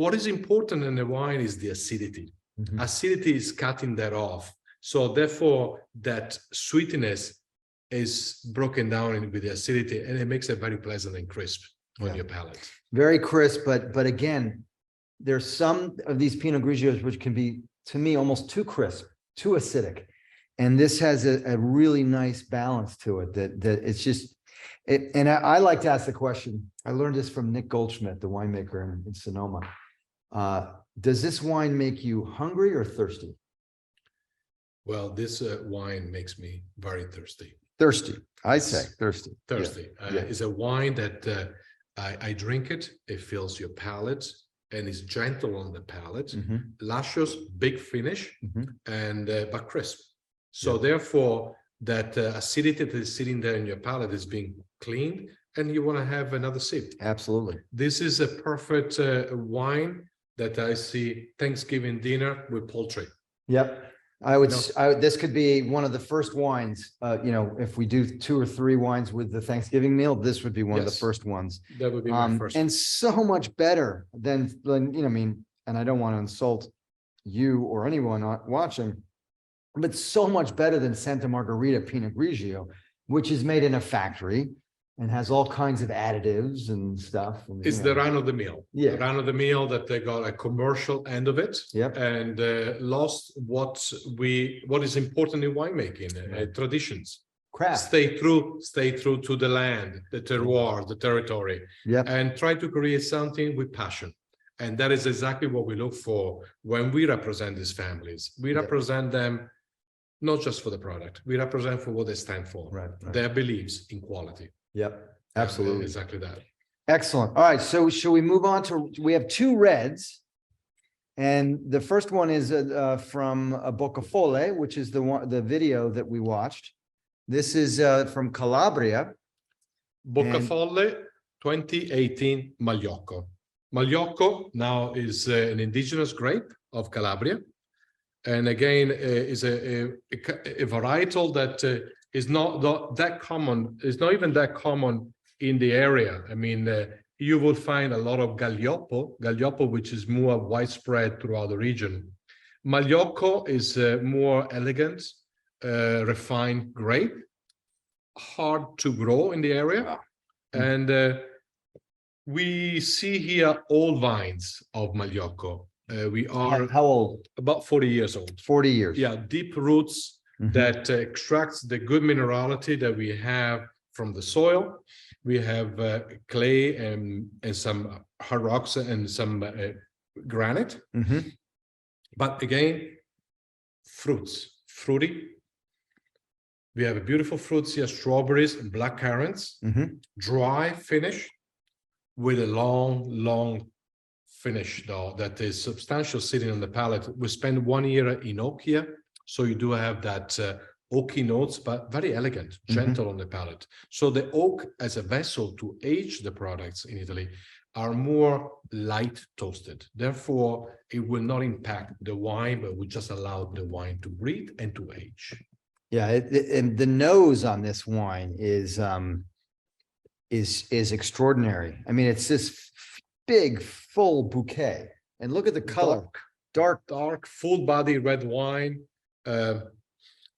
What is important in the wine is the acidity. Mhm. Acidity is cutting that off. So therefore, that sweetness is broken down with the acidity, and it makes it very pleasant and crisp on your palate. Very crisp, but again, there's some of these Pinot Grigios which can be, to me, almost too crisp, too acidic. And this has a really nice balance to it that it's just, and I like to ask the question, I learned this from Nick Goldschmidt, the winemaker in Sonoma. Does this wine make you hungry or thirsty? Well, this wine makes me very thirsty. Thirsty, I say thirsty. Thirsty. Yeah. It's a wine that I drink it, it fills your palate, and is gentle on the palate, luscious, big finish, and but crisp. So therefore, that acidity that is sitting there in your palate is being cleaned, and you want to have another sip. Absolutely. This is a perfect wine that I see Thanksgiving dinner with poultry. Yep. This could be one of the first wines, if we do 2 or 3 wines with the Thanksgiving meal, this would be one of the first ones. That would be my first. And so much better than, and I don't want to insult you or anyone watching, but so much better than Santa Margherita Pinot Grigio, which is made in a factory and has all kinds of additives and stuff. It's the run of the mill. Yeah. The run of the mill that they got a commercial end of it. Yep. And lost what is important in winemaking, traditions. Craft. Stay true to the land, the terroir, the territory. Yep. And try to create something with passion. And that is exactly what we look for when we represent these families. We represent them not just for the product. We represent for what they stand for. Right. Their beliefs in quality. Yep. Absolutely. Exactly that. Excellent. All right. So shall we move on to, we have 2 reds. And the first one is from Boccafole, which is the video that we watched. This is from Calabria. Boccafole 2018 Magliocco. Magliocco now is an indigenous grape of Calabria. And again, is a varietal that is not that common. It's not even that common in the area. I mean, you will find a lot of Gaglioppo, which is more widespread throughout the region. Magliocco is more elegant, refined grape, hard to grow in the area. And we see here old vines of Magliocco. We are how old? About 40 years old. 40 years. Yeah, deep roots that extracts the good minerality that we have from the soil. We have clay and some hard rocks and some granite, Mhm. but again, fruity. We have a beautiful fruits here, strawberries and black currants, Mhm. dry finish with a long finish though, that is substantial sitting on the palate. We spend 1 year in oak here, so you do have that oaky notes, but very elegant, gentle on the palate. So the oak as a vessel to age the products in Italy are more light toasted. Therefore, it will not impact the wine, but we just allow the wine to breathe and to age. Yeah, and the nose on this wine is extraordinary. I mean, it's this big, full bouquet. And look at the color, dark. Full body red wine.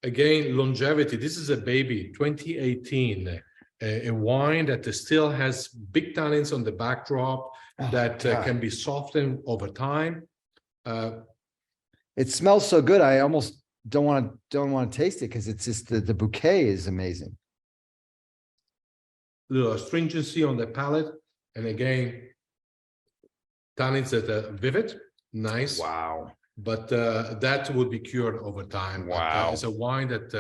Again, longevity. This is a baby, 2018, a wine that still has big tannins on the backdrop that can be softened over time. It smells so good. I almost don't want to taste it because it's just the bouquet is amazing. Little astringency on the palate, and again, tannins that are vivid, nice. Wow. But that would be cured over time. Wow. But, it's a wine that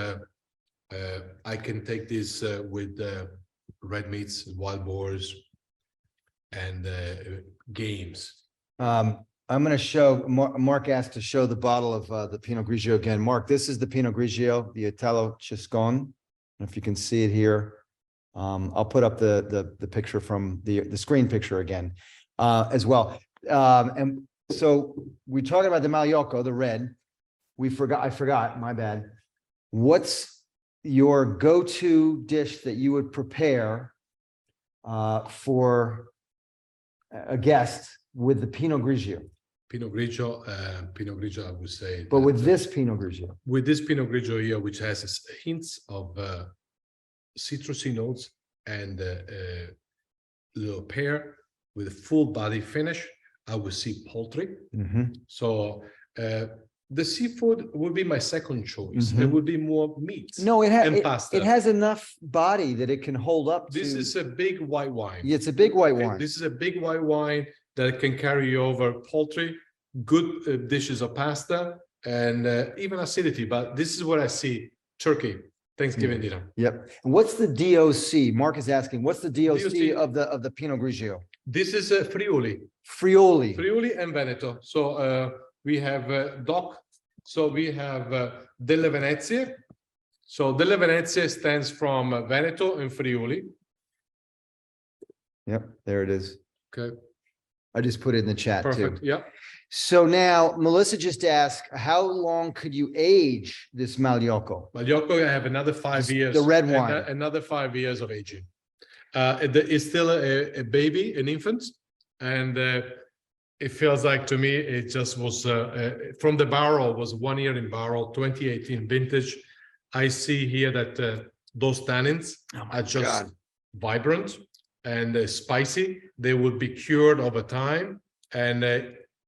I can take this with red meats, wild boars, and games. I'm going to show Mark asked to show the bottle of the Pinot Grigio again. Mark, this is the Pinot Grigio, the Italo Chiscon. If you can see it here, I'll put up the picture from the screen picture again as well. And so we talked about the Maiocco, the red. I forgot, my bad. What's your go-to dish that you would prepare for a guest with the Pinot Grigio? Pinot Grigio, I would say. But with this Pinot Grigio? With this Pinot Grigio here, which has hints of citrusy notes and a little pear with a full body finish, I would see poultry. So the seafood would be my second choice. It would be more meat. No, and pasta. It has enough body that it can hold up. This is a big white wine. It's a big white wine. This is a big white wine that can carry over poultry, good dishes of pasta, and even acidity. But this is what I see: turkey, Thanksgiving dinner. Yep. And what's the DOC? Mark is asking, what's the DOC of the Pinot Grigio? This is Friuli. Friuli and Veneto. So we have DOC. So we have Delle Venezie. So Delle Venezie stands from Veneto and Friuli. Yep, there it is. Okay. I just put it in the chat Perfect. too. Yeah. So now Melissa just asked, how long could you age this Maiocco? Maiocco, I have another 5 years. The red wine. Another 5 years of aging. It's still a baby, an infant, and it feels like to me it just was from the barrel, was 1 year in barrel, 2018 vintage. I see here that those tannins are just vibrant and spicy. They will be cured over time, and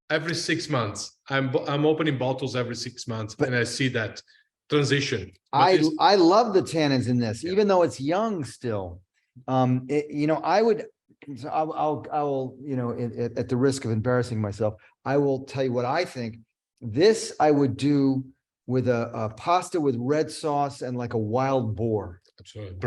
every 6 months I'm opening bottles every 6 months, and I see that transition. I love the tannins in this, Yeah. even though it's young still. I will, at the risk of embarrassing myself, I will tell you what I think. This I would do with a pasta with red sauce and like a wild boar. Absolutely.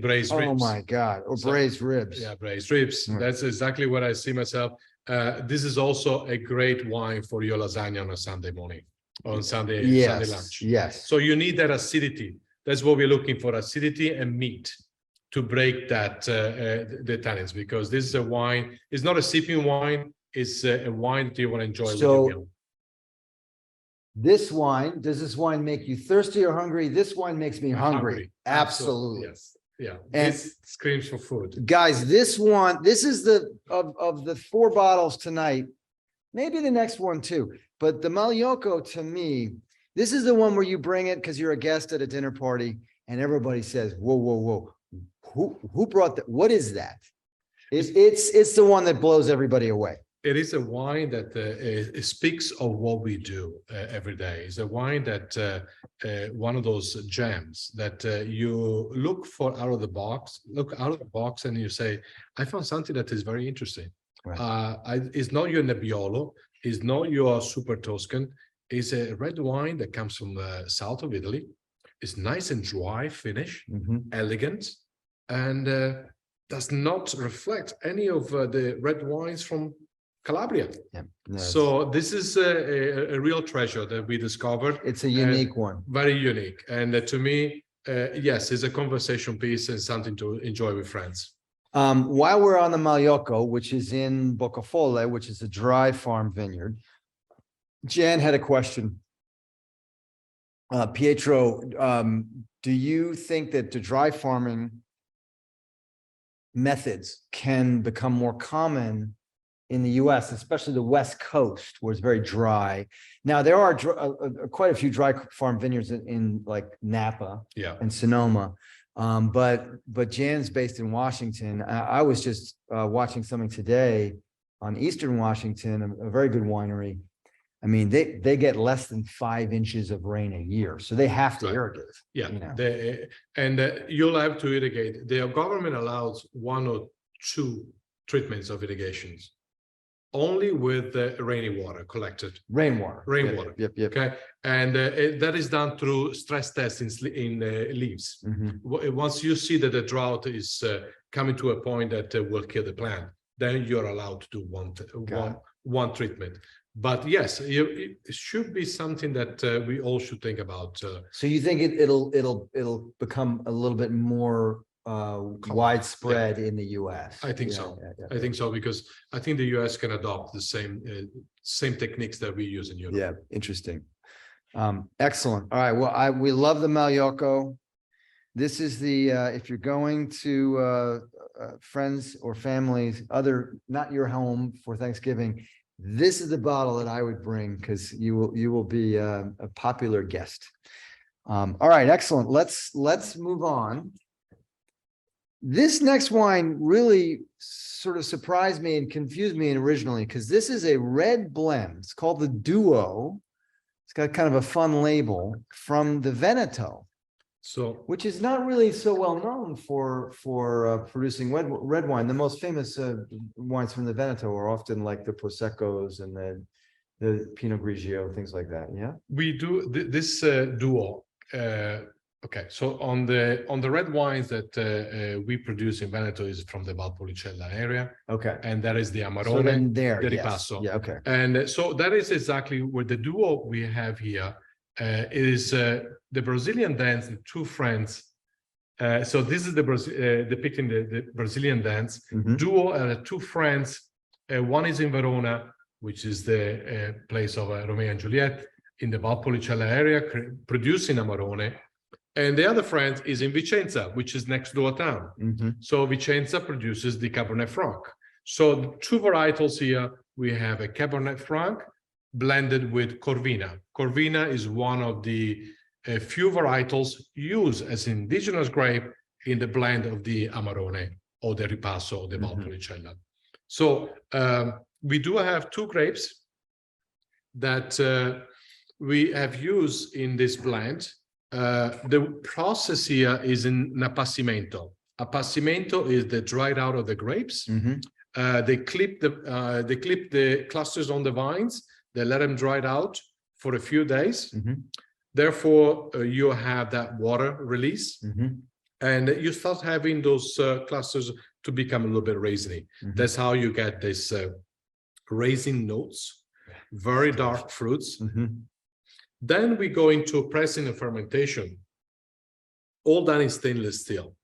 Braised Oh ribs. my God. Or braised ribs. Yeah, braised ribs. That's exactly what I see myself. This is also a great wine for your lasagna on a Sunday morning, on Sunday lunch. Yes. So you need that acidity. That's what we're looking for, acidity and meat to break that the tannins, because this is a wine. It's not a sipping wine. It's a wine that you want to enjoy with your meal. Does this wine make you thirsty or hungry? This wine makes me hungry. Absolutely. Yes. Yeah. And this screams for food. Guys, this is of the 4 bottles tonight, maybe the next one too, but the Maiocco, to me, this is the one where you bring it because you're a guest at a dinner party and everybody says, whoa, who brought that? What is that? It's the one that blows everybody away. It is a wine that speaks of what we do every day. It's a wine that one of those gems that you look out of the box, and you say, I found something that is very interesting. Right. It's not your Nebbiolo, it's not your Super Tuscan. It's a red wine that comes from the south of Italy. It's nice and dry finish, elegant, and does not reflect any of the red wines from Calabria. Yeah. No, So this is a real treasure that we discovered. it's a unique one. Very unique. And to me, yes, it's a conversation piece and something to enjoy with friends. While we're on the Magliocco, which is in Bocafole, which is a dry farm vineyard, Jan had a question. Pietro, do you think that the dry farming methods can become more common in the US, especially the West Coast, where it's very dry? Now, there are quite a few dry farm vineyards in like Napa and Sonoma. But Jan's based in Washington. I was just watching something today on Eastern Washington, a very good winery. I mean, they get less than 5 inches of rain a year, so they have to irrigate. Yeah, you know. You'll have to irrigate. The government allows 1 or 2 treatments of irrigations, only with the rainy water collected. Rainwater. Yep. Okay, and that is done through stress tests in leaves. Once you see that the drought is coming to a point that will kill the plant, then you're allowed to do one treatment. But yes, it should be something that we all should think about. So you think it'll become a little bit more widespread in the US? I think so. I think so, because I think the US can adopt the same techniques that we use in Europe. Yeah, interesting. Excellent. All right. Well, we love the Magliocco. This is the if you're going to friends or families, not your home for Thanksgiving, this is the bottle that I would bring, because you will be a popular guest. All right, excellent. Let's move on. This next wine really sort of surprised me and confused me originally, because this is a red blend. It's called the Duo. It's got kind of a fun label from the Veneto, which is not really so well known for producing red wine. The most famous wines from the Veneto are often like the Proseccos and the Pinot Grigio, things like that. Yeah, we do this Duo. Okay, so on the red wines that we produce in Veneto is from the Valpolicella area. Okay, and that is the Amarone, so then the Ripasso. Yeah, okay. And so that is exactly where the Duo we have here is the Brazilian dance, the 2 friends. So this is depicting the Brazilian dance. Duo are 2 friends. One is in Verona, which is the place of Romeo and Juliet in the Valpolicella area, producing Amarone. And the other friend is in Vicenza, which is next door town. So Vicenza produces the Cabernet Franc. So the 2 varietals here, we have a Cabernet Franc blended with Corvina. Corvina is one of the few varietals used as indigenous grape in the blend of the Amarone or the Ripasso or the Valpolicella. So we do have 2 grapes that we have used in this blend. The process here is in an appassimento. Appassimento is the dried out of the grapes. They clip the clusters on the vines. They let them dry out for a few days. Therefore, you have that water release, and you start having those clusters to become a little bit raisiny. That's how you get this raisin notes, very dark fruits. Then we go into pressing and fermentation, all done in stainless steel.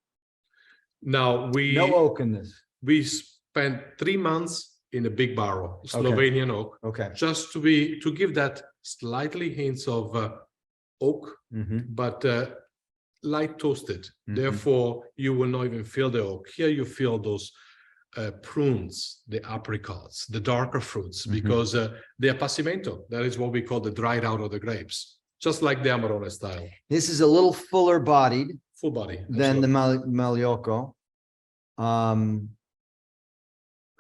Now no oak in this. We spent 3 months in a big barrel, Slovenian oak, just to give that slightly hints of oak, but light toasted. Therefore, you will not even feel the oak. Here you feel those prunes, the apricots, the darker fruits, because the appassimento, that is what we call the dried out of the grapes, just like the Amarone style. This is a little fuller bodied, full body, than the Magliocco.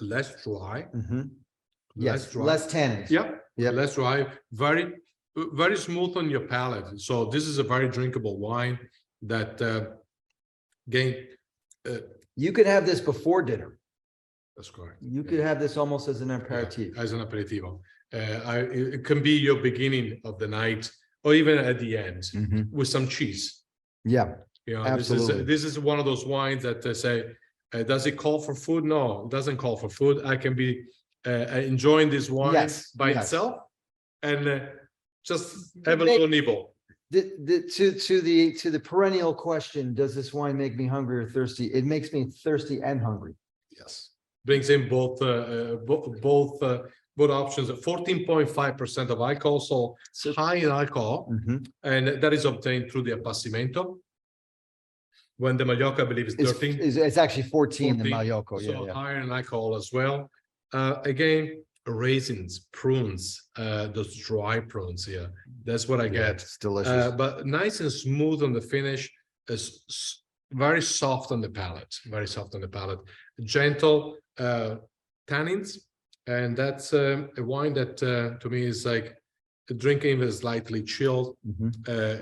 Less dry. Yes, less tannins. Yeah, less dry. Very smooth on your palate. So this is a very drinkable wine that you could have this before dinner. That's correct. You could have this almost as an aperitif. As an aperitivo. It can be your beginning of the night or even at the end Mhm. with some cheese. Yeah, You know, absolutely. this is one of those wines that say, does it call for food? No, it doesn't call for food. I can be enjoying this wine Yes, by yes. itself and just have a little nibble. To the perennial question, does this wine make me hungry or thirsty? It makes me thirsty and hungry. Yes, brings in both options. 14.5% of alcohol, so high in alcohol, Mhm. and that is obtained through the appassimento. When the Mallorca, I believe, is 13. It's actually 14, the 14, Mallorca. so Yeah, yeah. higher in alcohol as well. Again, raisins, prunes, those dry prunes here. That's what I Yeah, get. it's delicious. But nice and smooth on the finish, very soft on the palate, very soft on the palate. Gentle tannins, and that's a wine that to me is like drinking is slightly chilled. Mhm.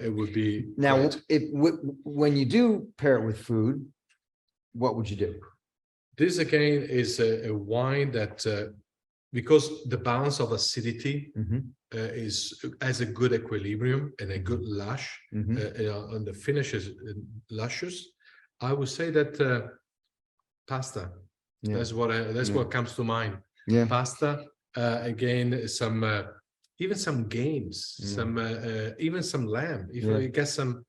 It would be Now, great. when you do pair it with food, what would you do? This again is a wine that because the balance of acidity Mhm. has a good equilibrium and a good lush, Mhm. and the finish is luscious. I would say that pasta. Yeah. That's what comes to mind. Yeah. Pasta. Again, some even some games, some even some lamb. If Yeah. you get some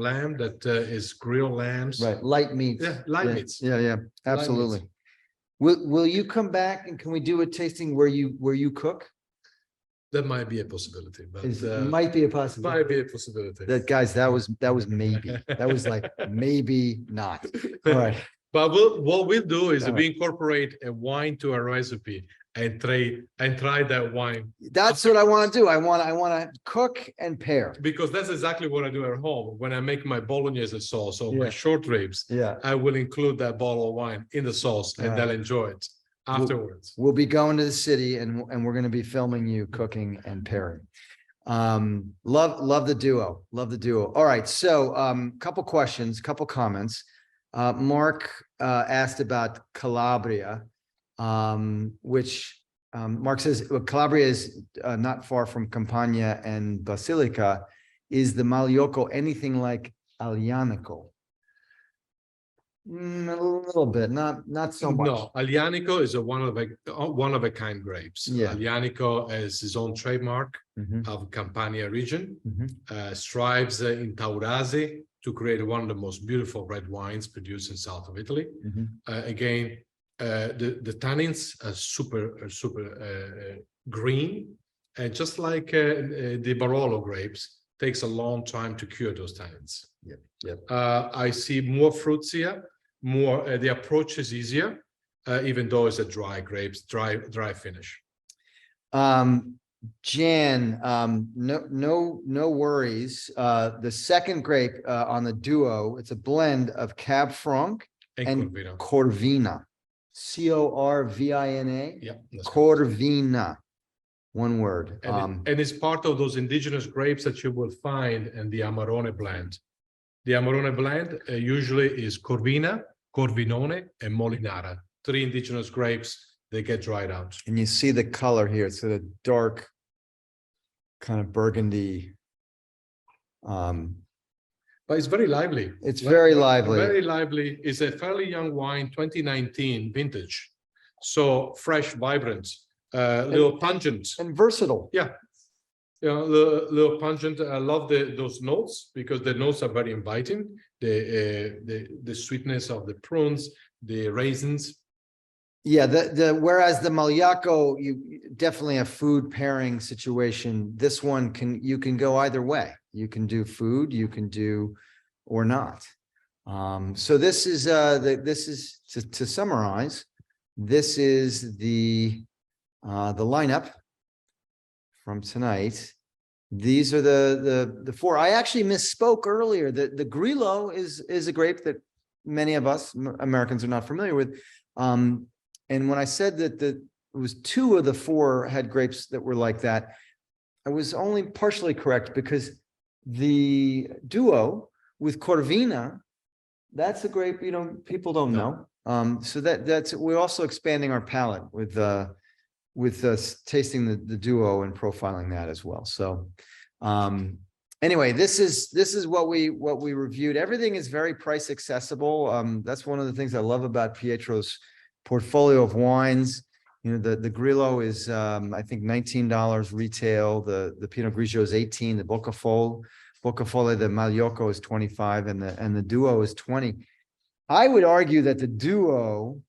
lamb that is grilled lambs. Right, light meats. Yeah, light meats. Yeah, yeah, absolutely. Will you come back and can we do a tasting where you cook? That might be a possibility, but Might be a possibility. might be a possibility. That guys, that was maybe. That was like maybe not. All right. But what we'll do is All we incorporate a wine to a recipe and try that wine. That's what I want to do. I want to cook and pair. Because that's exactly what I do at home. When I make my bolognese sauce or Yeah. my short ribs, Yeah. I will include that bottle of wine in the sauce and All right. they'll enjoy it afterwards. We'll be going to the city and we're going to be filming you cooking and pairing. Love the duo. Love the duo. All right. So couple questions, couple comments. Mark asked about Calabria, which Mark says Calabria is not far from Campania and Basilica. Is the Mallorca anything like Aglianico? A little bit, not so much. No, Aglianico is a one of a kind grapes. Yeah. Aglianico is his own trademark Mhm. of Campania region. Mhm. Strives in Taurasi to create one of the most beautiful red wines produced in south of Italy. Mhm. Again, the tannins are super green, and just like the Barolo grapes, takes a long time to cure those tannins. Yep. Yep. I see more fruits here. More the approach is easier, even though it's a dry grapes, dry finish. Jan, no worries. The second grape on the duo, it's a blend of Cab Franc and Corvina. Corvina. Corvina. Yeah, that's Corvina. One word. and it's part of those indigenous grapes that you will find in the Amarone blend. The Amarone blend usually is Corvina, Corvinone, and Molinara. 3 indigenous grapes. They get dried out. And you see the color here. It's a dark kind of burgundy. But it's very lively. It's very lively. Very lively. It's a fairly young wine, 2019 vintage. So fresh, vibrant, little pungent. And versatile. Yeah. You know, little pungent. I love those notes because the notes are very inviting. The sweetness of the prunes, the raisins. Yeah, whereas the Mallorca, you definitely a food pairing situation. This one you can go either way. You can do food, you can do or not. So this is to summarize, this is the lineup from tonight. These are the 4. I actually misspoke earlier. The Grillo is a grape that many of us Americans are not familiar with. And when I said that it was 2 of the 4 had grapes that were like that, I was only partially correct because the duo with Corvina, that's a grape, people don't know. So that's, we're also expanding our palate with tasting the duo and profiling that as well. So, anyway, this is what we reviewed. Everything is very price accessible. That's one of the things I love about Pietro's portfolio of wines. You know, the Grillo is I think $19 retail. The Pinot Grigio is 18. The Bocafole, the Magliocco is 25, and the Duo is 20. I would argue that the Duo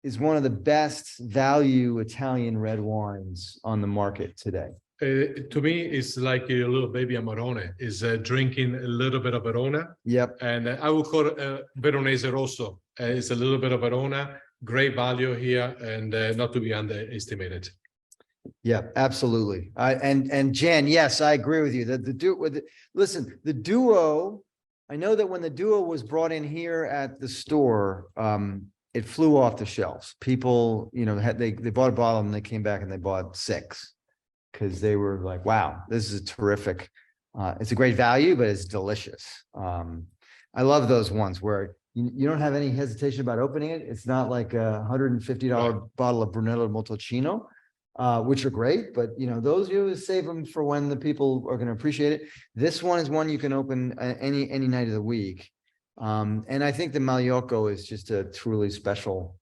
is one of the best value Italian red wines on the market today. To me, it's like a little baby Amarone is drinking a little bit of Verona. Yep. And I would call it Veronese Rosso. It's a little bit of Verona, great value here, and not to be underestimated. Yeah, absolutely. And Jan, yes, I agree with you. Listen, the Duo, I know that when the Duo was brought in here at the store, it flew off the shelves. People, you know, they bought a bottle and they came back and they bought 6 because they were like, wow, this is terrific. It's a great value, but it's delicious. I love those ones where you don't have any hesitation about opening it. It's not like a $150 bottle of Brunello Montalcino, which are great, but you know, those you save them for when the people are going to appreciate it. This one is one you can open any night of the week. And I think the Magliocco is just a truly special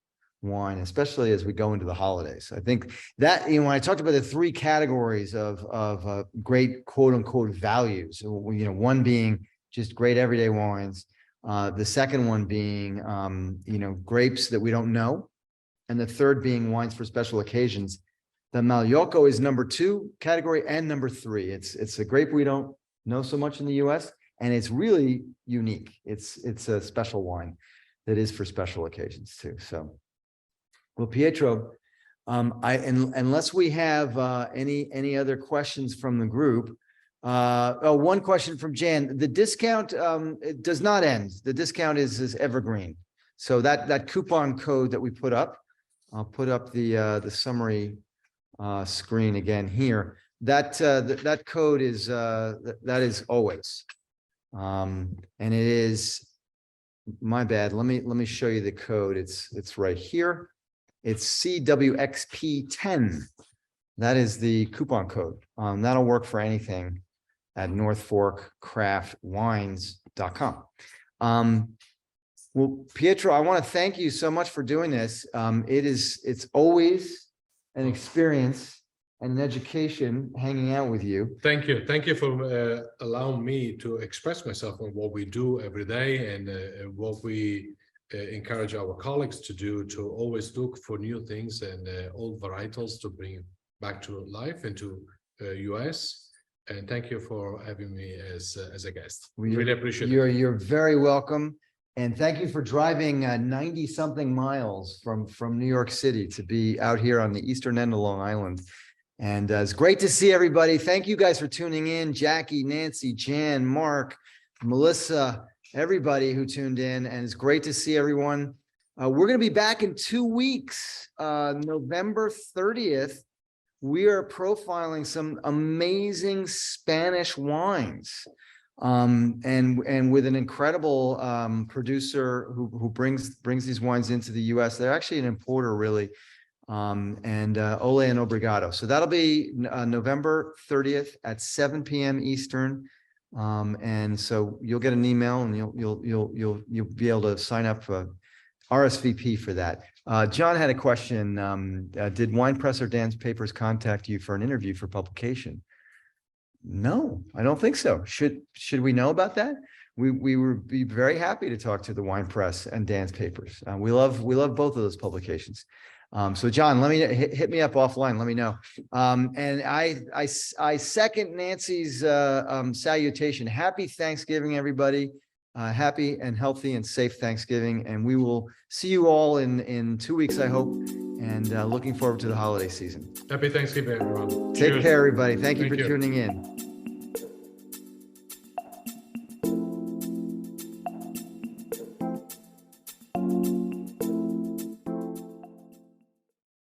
wine, especially as we go into the holidays. I think that, you know, when I talked about the 3 categories of great quote unquote values, you know, one being just great everyday wines, the second one being, you know, grapes that we don't know, and the third being wines for special occasions. The Magliocco is number 2 category and number 3. It's a grape we don't know so much in the US, and it's really unique. It's a special wine that is for special occasions too. So, well, Pietro, unless we have any other questions from the group. One question from Jan. The discount it does not end. The discount is evergreen. So that coupon code that we put up, I'll put up the summary screen again here. That code is that is always. And it is, my bad. Let me show you the code. It's right here. It's CWXP10. That is the coupon code. That'll work for anything at northforkcraftwines.com. Well, Pietro, I want to thank you so much for doing this. It's always an experience and an education hanging out with you. Thank you. Thank you for allowing me to express myself on what we do every day and what we encourage our colleagues to do, to always look for new things and old varietals to bring back to life into US. And thank you for having me as a guest. We really appreciate it. You're very welcome. And thank you for driving 90 something miles from New York City to be out here on the eastern end of Long Island. And it's great to see everybody. Thank you guys for tuning in. Jackie, Nancy, Jan, Mark, Melissa, everybody who tuned in. And it's great to see everyone. We're going to be back in 2 weeks, November 30th. We are profiling some amazing Spanish wines. And with an incredible producer who brings these wines into the US. They're actually an importer, really. Ole and Obrigado. So that'll be November 30th at 7 p.m. Eastern. And so you'll get an email and you'll be able to sign up for RSVP for that. John had a question. Did Wine Press or Dan's Papers contact you for an interview for publication? No, I don't think so. Should we know about that? We would be very happy to talk to the Wine Press and Dan's Papers. We love both of those publications. So John, let me hit me up offline. Let me know. And I second Nancy's salutation. Happy Thanksgiving, everybody. Happy and healthy and safe Thanksgiving. And we will see you all in 2 weeks, I hope. And looking forward to the holiday season. Happy Thanksgiving, everyone. Take care, everybody. Thank you for tuning in.